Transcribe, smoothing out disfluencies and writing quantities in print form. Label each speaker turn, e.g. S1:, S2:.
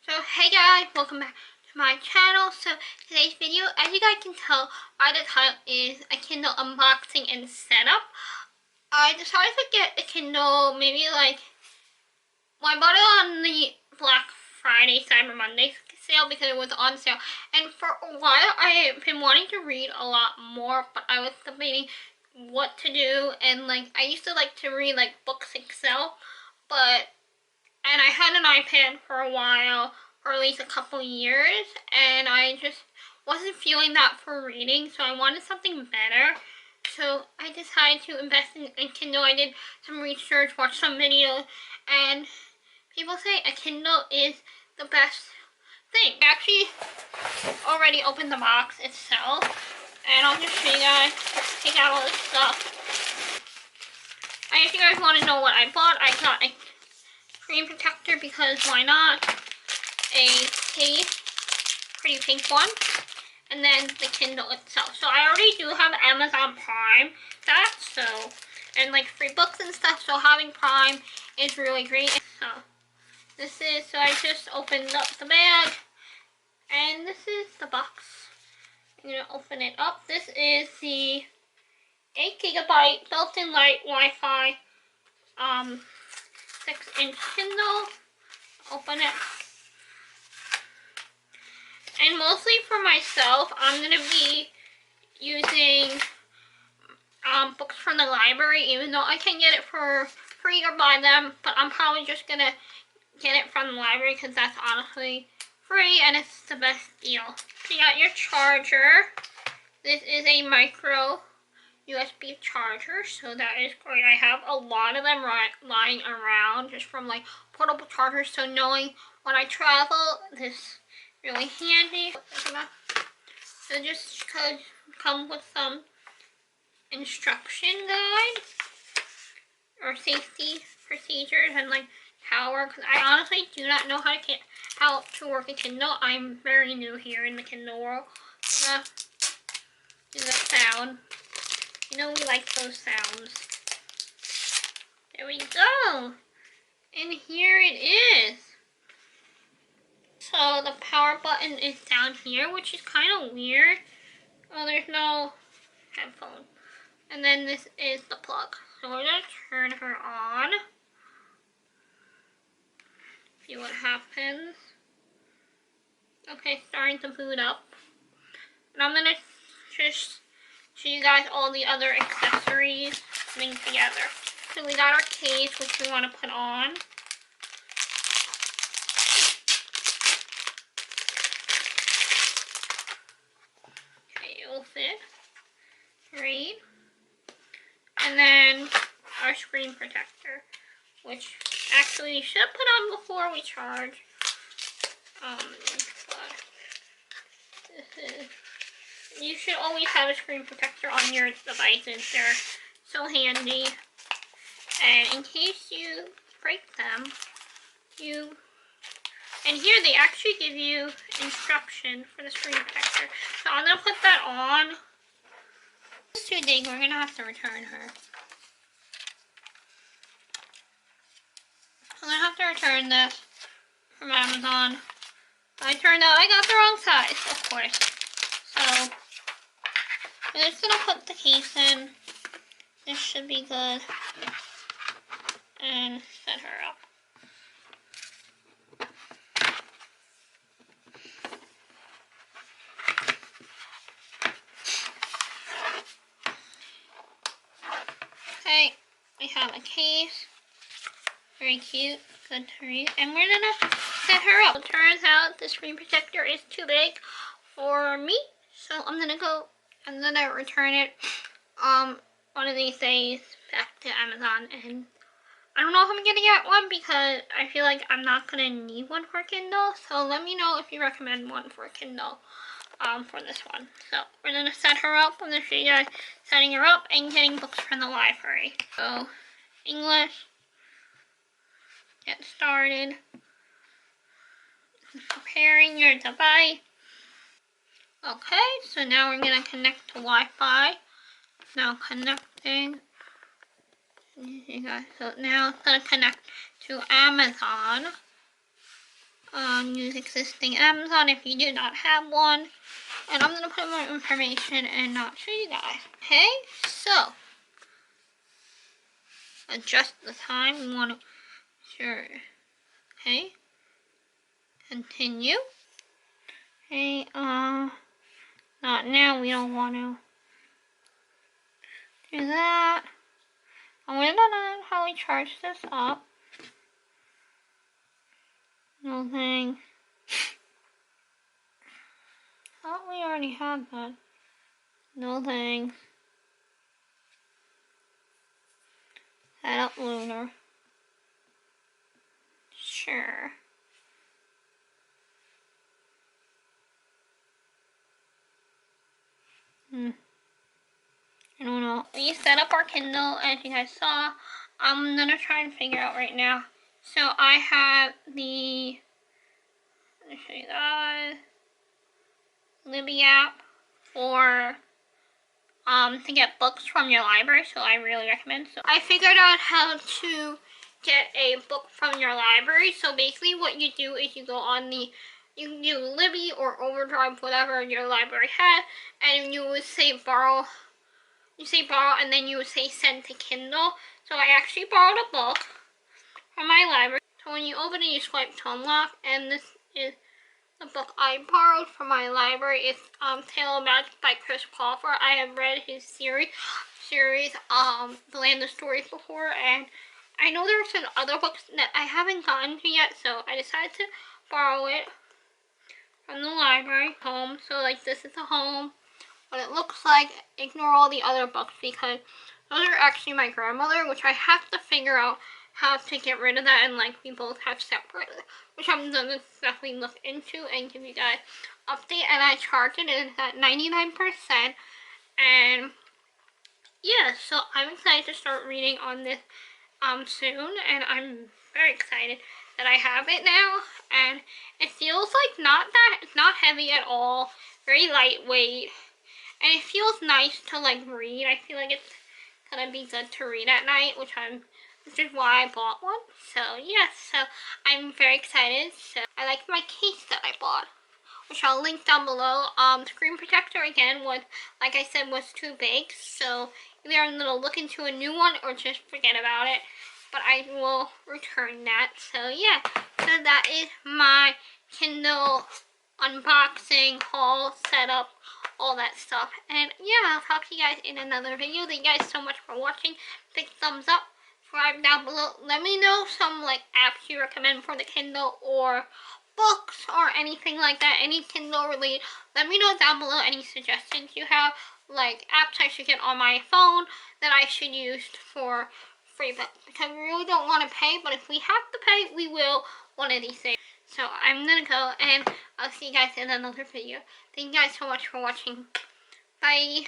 S1: So hey guys, welcome back to my channel. So today's video, as you guys can tell by the title, is a Kindle unboxing and setup. I decided to get a Kindle maybe well, I bought it on the Black Friday, Cyber Monday sale because it was on sale. And for a while I have been wanting to read a lot more, but I was debating what to do. And I used to like to read books Excel, and I had an iPad for a while, for at least a couple years, and I just wasn't feeling that for reading, so I wanted something better. So I decided to invest in Kindle. I did some research, watched some videos, and people say a Kindle is the best thing. I actually already opened the box itself, and I'll just show you guys, take out all this stuff. I guess you guys want to know what I bought. I got a screen protector because why not? A case, pretty pink one, and then the Kindle itself. So I already do have Amazon Prime, and free books and stuff, so having Prime is really great. So I just opened up the bag, and this is the box. I'm gonna open it up. This is the 8GB built-in light Wi-Fi 6-inch Kindle. Open it. And mostly for myself, I'm going to be using books from the library, even though I can get it for free or buy them. But I'm probably just going to get it from the library because that's honestly free and it's the best deal. So you got your charger. This is a micro USB charger, so that is great. I have a lot of them lying around just from portable chargers, so knowing when I travel, this really handy. So just come with some instruction guide or safety procedures and power, because I honestly do not know how to work a Kindle. I'm very new here in the Kindle world. Do the sound. You know we like those sounds. There we go. And here it is. So the power button is down here, which is kind of weird. Oh, there's no headphone. And then this is the plug. So we're going to turn her on. See what happens. Okay, starting to boot up. And I'm going to just show you guys all the other accessories linked together. So we got our case, which we want to put on. Fit. Great. And then our screen protector, which actually we should put on before we charge. You should always have a screen protector on your devices. They're so handy. And in case you break them, and here they actually give you instruction for the screen protector. So I'm going to put that on. It's too big, we're going to have to return her. I'm going to have to return this from Amazon. It turned out I got the wrong size, of course. So I'm just going to put the case in. This should be good. And set her up. Okay, we have a case, very cute, good to read, and we're gonna set her up. It turns out the screen protector is too big for me, so I'm gonna return it one of these days back to Amazon, and I don't know if I'm gonna get one because I feel like I'm not gonna need one for Kindle, so let me know if you recommend one for Kindle. For this one. So we're gonna set her up. I'm gonna show you guys setting her up and getting books from the library. So English, get started, preparing your device. Okay, so now we're gonna connect to Wi-Fi. Now connecting. You guys, so now it's gonna connect to Amazon. use existing Amazon if you do not have one. And I'm going to put more information and not show you guys. Okay, so adjust the time. We want to sure. Okay, continue. Okay, not now. We don't want to do that. I'm going to know how we charge this up. No thing. Thought we already had that. No thing. Set up lunar. Sure. I don't know. We set up our Kindle, as you guys saw. I'm gonna try and figure out right now. So I have the, let me show you guys, Libby app for to get books from your library, so I really recommend. So I figured out how to get a book from your library. So basically what you do is you go on the, you can do Libby or Overdrive, whatever your library had, and you would say borrow, you say borrow, and then you would say send to Kindle. So I actually borrowed a book from my library. So when you open it, you swipe to unlock, and this is the book I borrowed from my library. It's Tale of Magic by Chris Crawford. I have read his series, The Land of Stories before, and I know there are some other books that I haven't gotten to yet, so I decided to borrow it from the library home. So like this is the home, what it looks like. Ignore all the other books because those are actually my grandmother, which I have to figure out how to get rid of that, and like we both have separate, which I'm gonna definitely look into and give you guys update. And I charged it, and it's at 99%. And yeah, so I'm excited to start reading on this soon, and I'm very excited that I have it now. And it feels like it's not heavy at all, very lightweight, and it feels nice to like read. I feel like it's gonna be good to read at night, which is why I bought one. So yes, so I'm very excited. So I like my case that I bought, which I'll link down below. The screen protector again was, like I said, was too big, so either I'm gonna look into a new one or just forget about it, but I will return that. So yeah, so that is my Kindle unboxing, haul, setup, all that stuff. And yeah, I'll talk to you guys in another video. Thank you guys so much for watching. Big thumbs up, subscribe down below. Let me know some like apps you recommend for the Kindle, or books, or anything like that, any Kindle related. Let me know down below any suggestions you have, like apps I should get on my phone that I should use for free books, because we really don't want to pay, but if we have to pay, we will one of these days. So I'm gonna go, and I'll see you guys in another video. Thank you guys so much for watching. Bye.